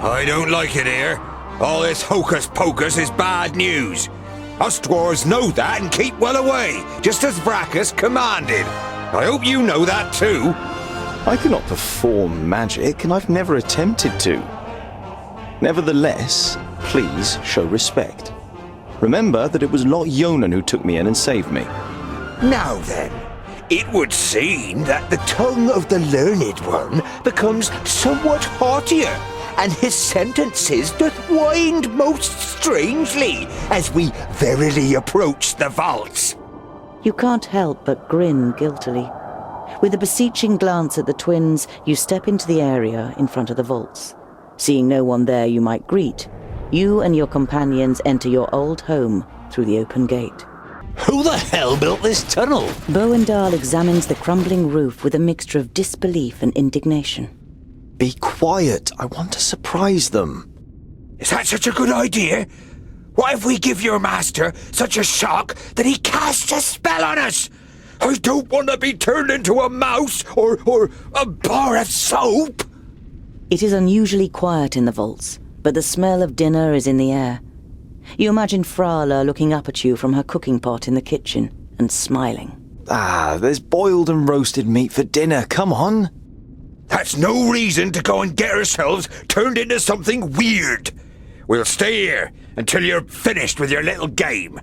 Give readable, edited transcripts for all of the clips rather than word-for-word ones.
I don't like it here. All this hocus-pocus is bad news. Us dwarves know that and keep well away, just as Vracus commanded. I hope you know that too. I cannot perform magic, and I've never attempted to. Nevertheless, please show respect. Remember that it was Nokzen who took me in and saved me. Now then, it would seem that the tongue of the learned one becomes somewhat haughtier, and his sentences doth wind most strangely as we verily approach the vaults. You can't help but grin guiltily. With a beseeching glance at the twins, you step into the area in front of the vaults. Seeing no one there you might greet, you and your companions enter your old home through the open gate. Who the hell built this tunnel? Bowendahl examines the crumbling roof with a mixture of disbelief and indignation. Be quiet. I want to surprise them. Is that such a good idea? What if we give your master such a shock that he casts a spell on us? I don't want to be turned into a mouse or a bar of soap. It is unusually quiet in the vaults, but the smell of dinner is in the air. You imagine Frala looking up at you from her cooking pot in the kitchen and smiling. There's boiled and roasted meat for dinner. Come on. That's no reason to go and get ourselves turned into something weird. We'll stay here until you're finished with your little game.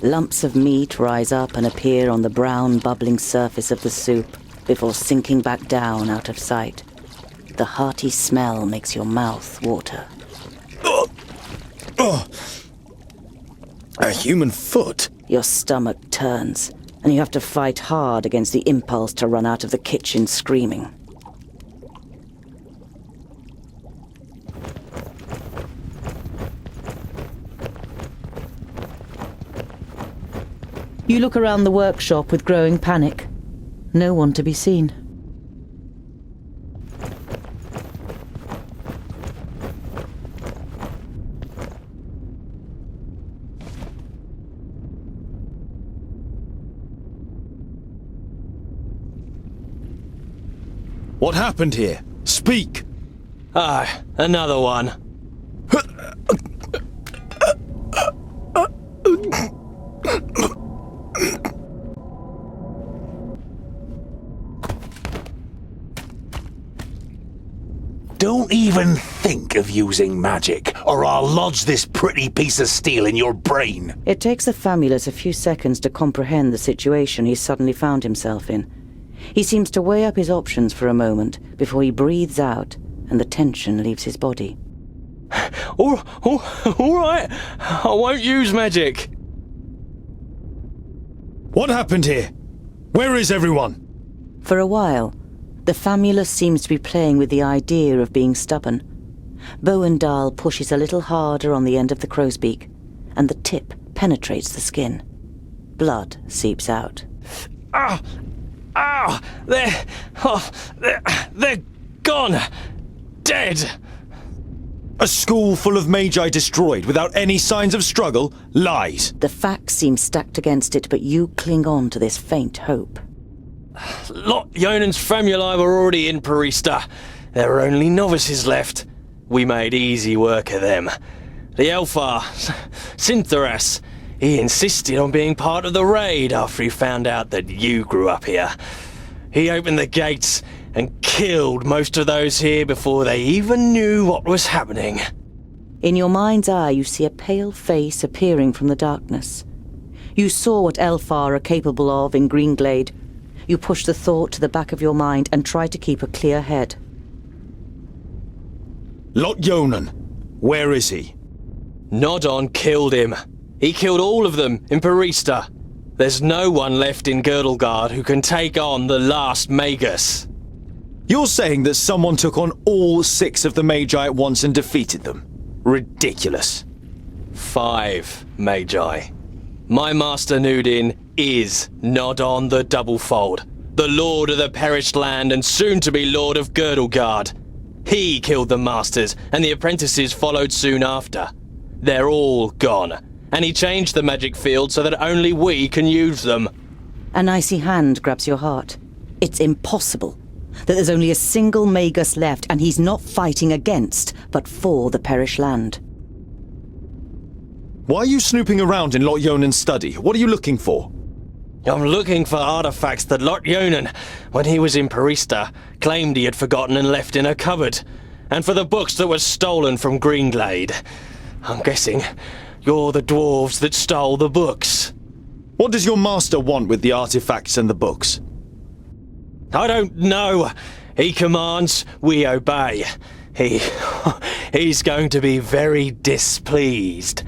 Lumps of meat rise up and appear on the brown, bubbling surface of the soup before sinking back down out of sight. The hearty smell makes your mouth water. A human foot? Your stomach turns, and you have to fight hard against the impulse to run out of the kitchen screaming. You look around the workshop with growing panic. No one to be seen. What happened here? Speak! Another one. Don't even think of using magic, or I'll lodge this pretty piece of steel in your brain. It takes the Famulus a few seconds to comprehend the situation he suddenly found himself in. He seems to weigh up his options for a moment before he breathes out and the tension leaves his body. All right, I won't use magic. What happened here? Where is everyone? For a while, the Famulus seems to be playing with the idea of being stubborn. Bowendahl pushes a little harder on the end of the crow's beak, and the tip penetrates the skin. Blood seeps out. They're gone. Dead. A school full of magi destroyed without any signs of struggle? Lies. The facts seem stacked against it, but you cling on to this faint hope. Jonan's famuli were already in Parista. There were only novices left. We made easy work of them. The Elfar, Syntharas, he insisted on being part of the raid after he found out that you grew up here. He opened the gates and killed most of those here before they even knew what was happening. In your mind's eye, you see a pale face appearing from the darkness. You saw what Elfar are capable of in Greenglade. You push the thought to the back of your mind and try to keep a clear head. Nokzen, where is he? Nodon killed him. He killed all of them in Parista. There's no one left in Girdlegard who can take on the last Magus. You're saying that someone took on all 6 of the Magi at once and defeated them? Ridiculous. 5 Magi. My master Nudin is Nodon the Doublefold, the Lord of the Perished Land and soon to be Lord of Girdlegard. He killed the masters, and the apprentices followed soon after. They're all gone, and he changed the magic field so that only we can use them. An icy hand grabs your heart. It's impossible that there's only a single Magus left, and he's not fighting against, but for the Perish Land. Why are you snooping around in Lot Yonan's study? What are you looking for? I'm looking for artifacts that Lot Yonan, when he was in Parista, claimed he had forgotten and left in a cupboard, and for the books that were stolen from Greenglade. I'm guessing you're the dwarves that stole the books. What does your master want with the artifacts and the books? I don't know. He commands, we obey. He's going to be very displeased.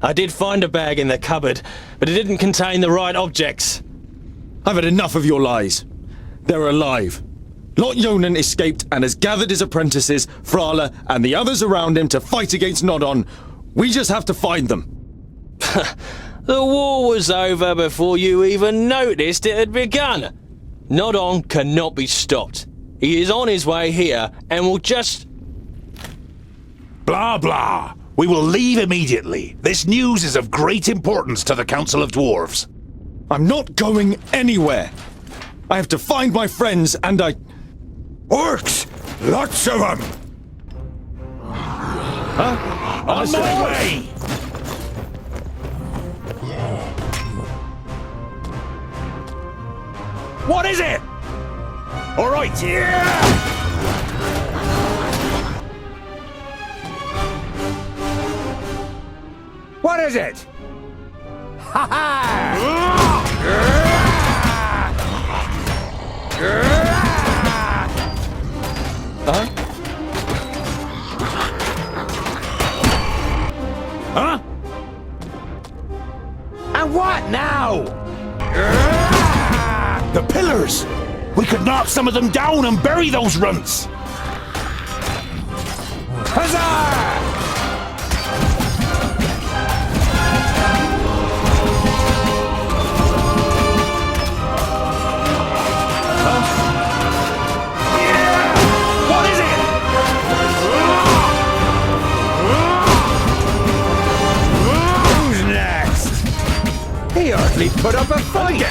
I did find a bag in the cupboard, but it didn't contain the right objects. I've had enough of your lies. They're alive. Lot Yonan escaped and has gathered his apprentices, Frala, and the others around him to fight against Nodon. We just have to find them. The war was over before you even noticed it had begun. Nodon cannot be stopped. He is on his way here and will just... Blah, blah. We will leave immediately. This news is of great importance to the Council of Dwarves. I'm not going anywhere. I have to find my friends and I... Orcs! Lots of them! Huh? On my way! What is it? All right, yeah! What is it? Ha ha! Huh? And what now? The pillars! We could knock some of them down and bury those runts! Huzzah! What is it? Who's next? He hardly put up a fight.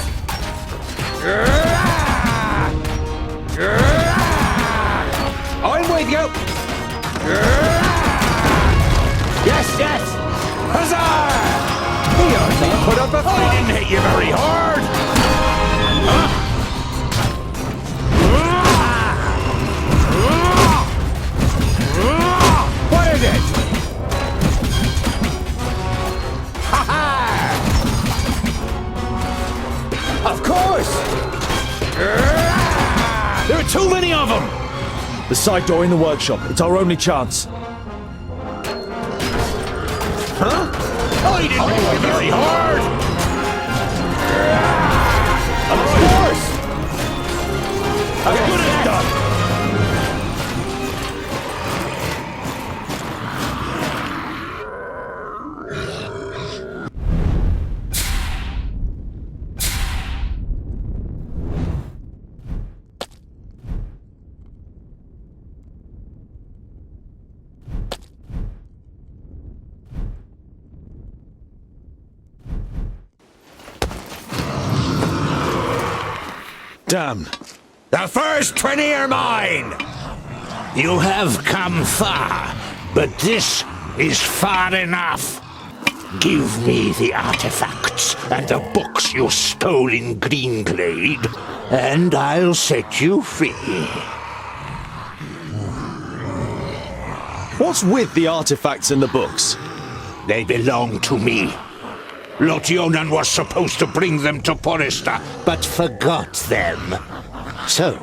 I'm with you. Yes, yes. Huzzah! He hardly put up a I fight. didn't hit you very hard! What is it? Ha ha! Of course! There are too many of them! The side door in the workshop. It's our only chance. I didn't hit you very hard! Of course! Good as done! Damn. The first 20 are mine! You have come far, but this is far enough. Give me the artifacts and the books you stole in Greenglade, and I'll set you free. What's with the artifacts and the books? They belong to me. Lot Yonan was supposed to bring them to Porista, but forgot them. So,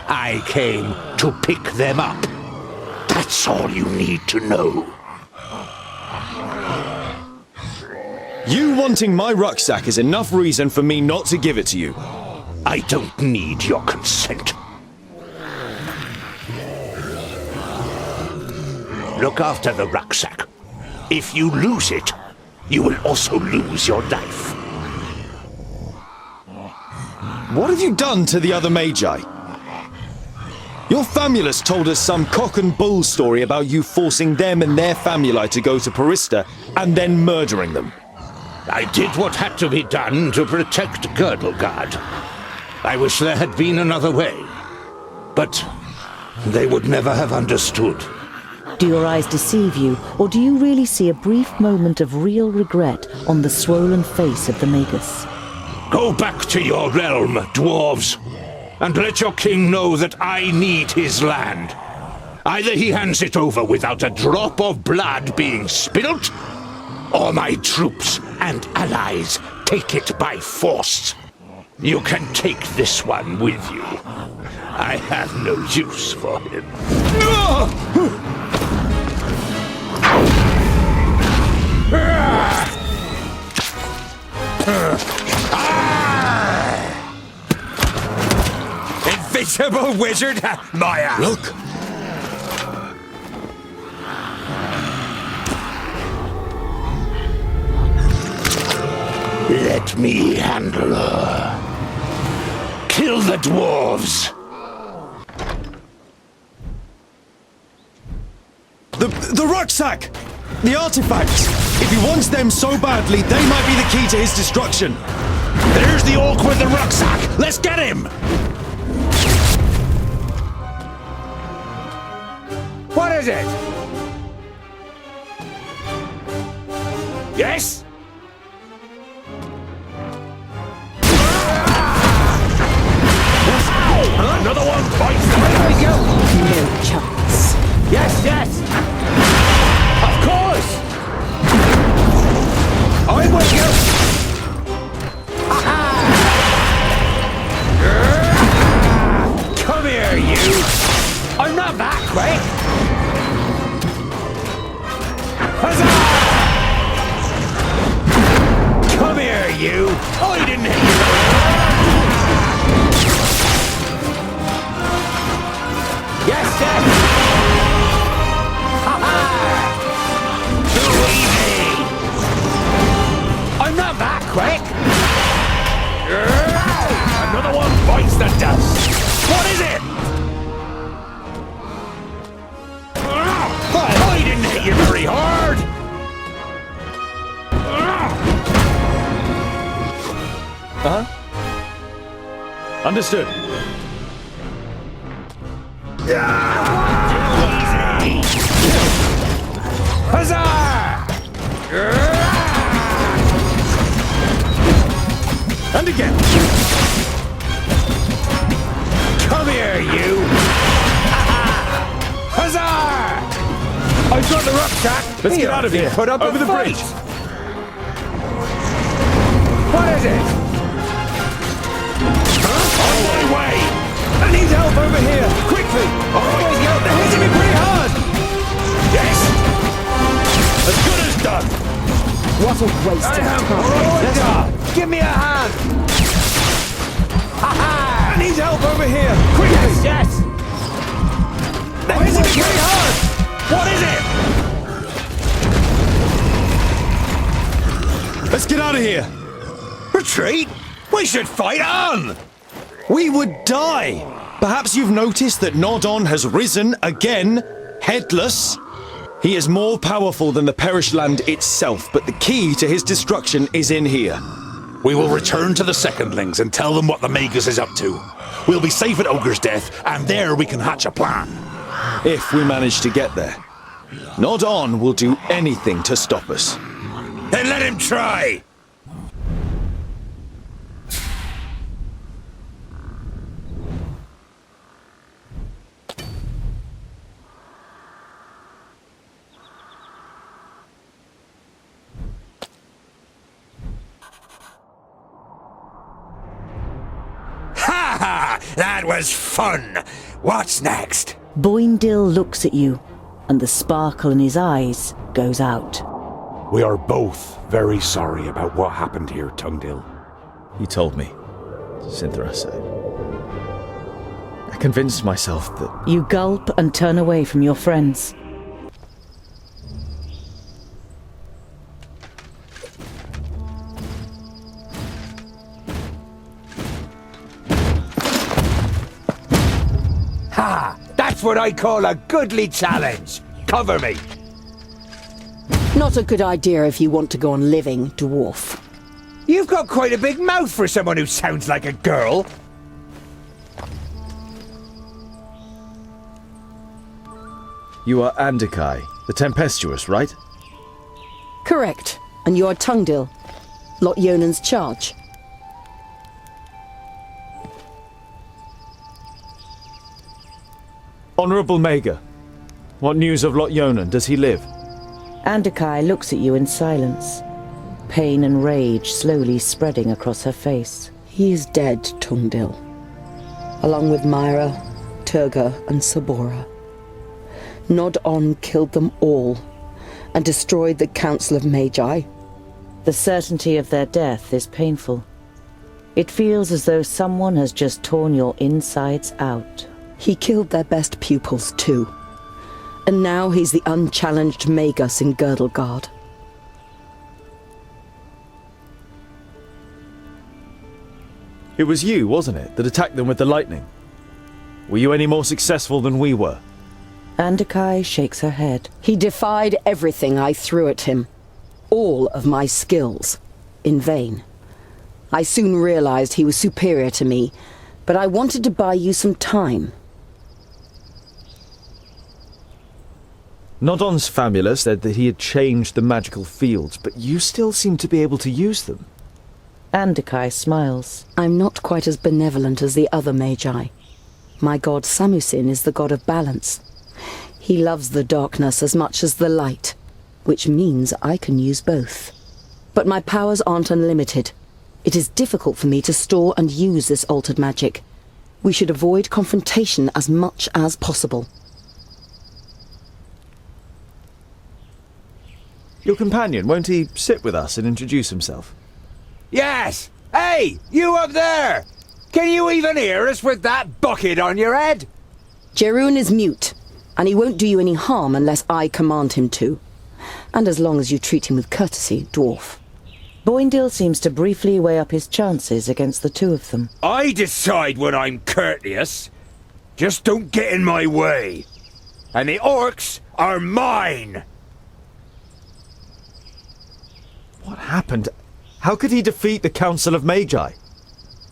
I came to pick them up. That's all you need to know. You wanting my rucksack is enough reason for me not to give it to you. I don't need your consent. Look after the rucksack. If you lose it, you will also lose your life. What have you done to the other Magi? Your famulus told us some cock and bull story about you forcing them and their famuli to go to Parista and then murdering them. I did what had to be done to protect Girdlegard. I wish there had been another way. But they would never have understood. Do your eyes deceive you, or do you really see a brief moment of real regret on the swollen face of the Magus? Go back to your realm, dwarves, and let your king know that I need his land. Either he hands it over without a drop of blood being spilt, or my troops and allies take it by force. You can take this one with you. I have no use for him. Invisible wizard, Maya! Look! Let me handle her. Kill the dwarves! The rucksack! The artifacts! If he wants them so badly, they might be the key to his destruction. There's the orc with the rucksack! Let's get him! What is it? Yes? Another one bites the There we go! No chance. Yes, yes! Of course! I'm with you! Come here, you! I'm not that quick! Huzzah! Come here, you! I didn't hit you! Yes, yes! Ha-ha! Too easy! I'm not that quick! Another one bites the dust! What is it? I didn't hit you very hard! Understood. Huzzah! And again. Come here, you! Huzzah! I've got the rucksack! Let's get out of here. Put up Over a the fight. bridge. What is it? On my way! I need help over here! Quickly! Always go! They're hitting me pretty hard! Yes! As good as done! What a waste of time. Give me a hand! Ha-ha! I need help over here. Quickly! Yes! They're hitting me pretty hard! What is it? Let's get out of here. Retreat? We should fight on! We would die. Perhaps you've noticed that Nodon has risen again, headless. He is more powerful than the perished land itself, but the key to his destruction is in here. We will return to the Secondlings and tell them what the Magus is up to. We'll be safe at Ogre's Death, and there we can hatch a plan. If we manage to get there. Nodon will do anything to stop us. Then let him try! Ha ha! That was fun! What's next? Boindil looks at you, and the sparkle in his eyes goes out. We are both very sorry about what happened here, Tungdil. He told me, Cynthia said. I convinced myself that... You gulp and turn away from your friends. Ha! That's what I call a goodly challenge. Cover me. Not a good idea if you want to go on living, dwarf. You've got quite a big mouth for someone who sounds like a girl. You are Andikai, the Tempestuous, right? Correct. And you are Tungdil, Lot Yonan's charge. Honourable Maga, what news of Lot Yonan? Does he live? Andikai looks at you in silence, pain and rage slowly spreading across her face. He is dead, Tungdil. Along with Myra, Turga, and Sabora. Nod-On killed them all, and destroyed the Council of Magi. The certainty of their death is painful. It feels as though someone has just torn your insides out. He killed their best pupils, too. And now he's the unchallenged Magus in Girdlegard. It was you, wasn't it, that attacked them with the lightning? Were you any more successful than we were? Andikai shakes her head. He defied everything I threw at him. All of my skills. In vain. I soon realized he was superior to me, but I wanted to buy you some time. Nodon's famula said that he had changed the magical fields, but you still seem to be able to use them. Andikai smiles. I'm not quite as benevolent as the other Magi. My god Samusin is the god of balance. He loves the darkness as much as the light, which means I can use both. But my powers aren't unlimited. It is difficult for me to store and use this altered magic. We should avoid confrontation as much as possible. Your companion, won't he sit with us and introduce himself? Yes! Hey, you up there! Can you even hear us with that bucket on your head? Jerun is mute, and he won't do you any harm unless I command him to. And as long as you treat him with courtesy, dwarf. Boindil seems to briefly weigh up his chances against the two of them. I decide when I'm courteous. Just don't get in my way. And the orcs are mine! What happened? How could he defeat the Council of Magi?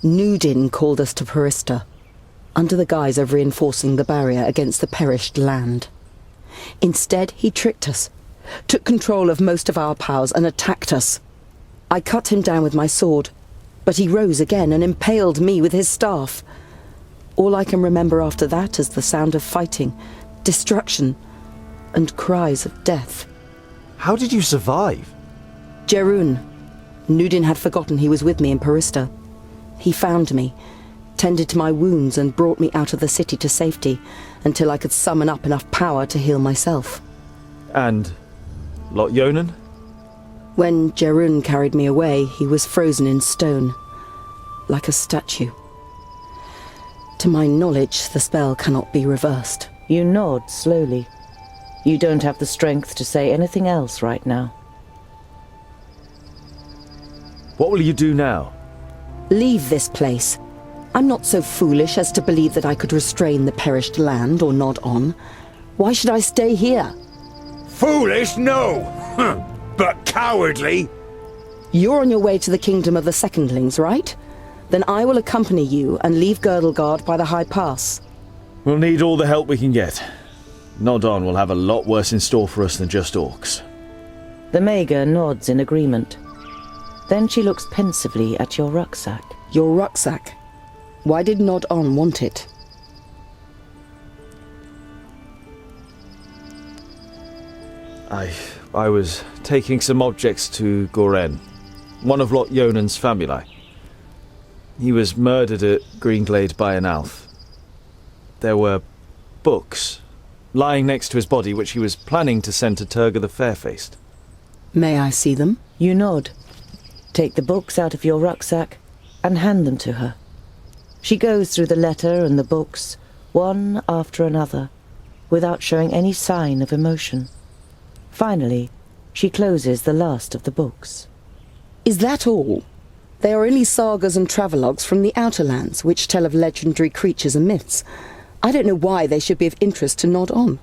Nudin called us to Perista, under the guise of reinforcing the barrier against the perished land. Instead, he tricked us, took control of most of our powers and attacked us. I cut him down with my sword, but he rose again and impaled me with his staff. All I can remember after that is the sound of fighting, destruction, and cries of death. How did you survive? Jerun. Nudin had forgotten he was with me in Perista. He found me, tended to my wounds and brought me out of the city to safety until I could summon up enough power to heal myself. And Lot Yonan? When Jerun carried me away, he was frozen in stone, like a statue. To my knowledge, the spell cannot be reversed. You nod slowly. You don't have the strength to say anything else right now. What will you do now? Leave this place. I'm not so foolish as to believe that I could restrain the perished land or nod on. Why should I stay here? Foolish, no! But cowardly! You're on your way to the kingdom of the Secondlings, right? Then I will accompany you and leave Girdlegard by the High Pass. We'll need all the help we can get. Nodon will have a lot worse in store for us than just orcs. The Maga nods in agreement. Then she looks pensively at your rucksack. Your rucksack? Why did Nod-On want it? I was taking some objects to Goren, one of Lot Yonan's famuli. He was murdered at Greenglade by an elf. There were books lying next to his body which he was planning to send to Turga the Fairfaced. May I see them? You nod. Take the books out of your rucksack and hand them to her. She goes through the letter and the books, one after another, without showing any sign of emotion. Finally, she closes the last of the books. Is that all? They are only sagas and travelogues from the Outer Lands, which tell of legendary creatures and myths. I don't know why they should be of interest to Nod On.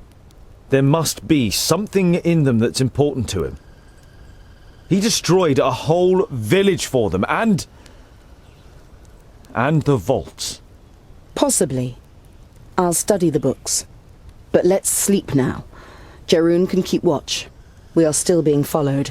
There must be something in them that's important to him. He destroyed a whole village for them, and the vaults. Possibly. I'll study the books. But let's sleep now. Jarun can keep watch. We are still being followed.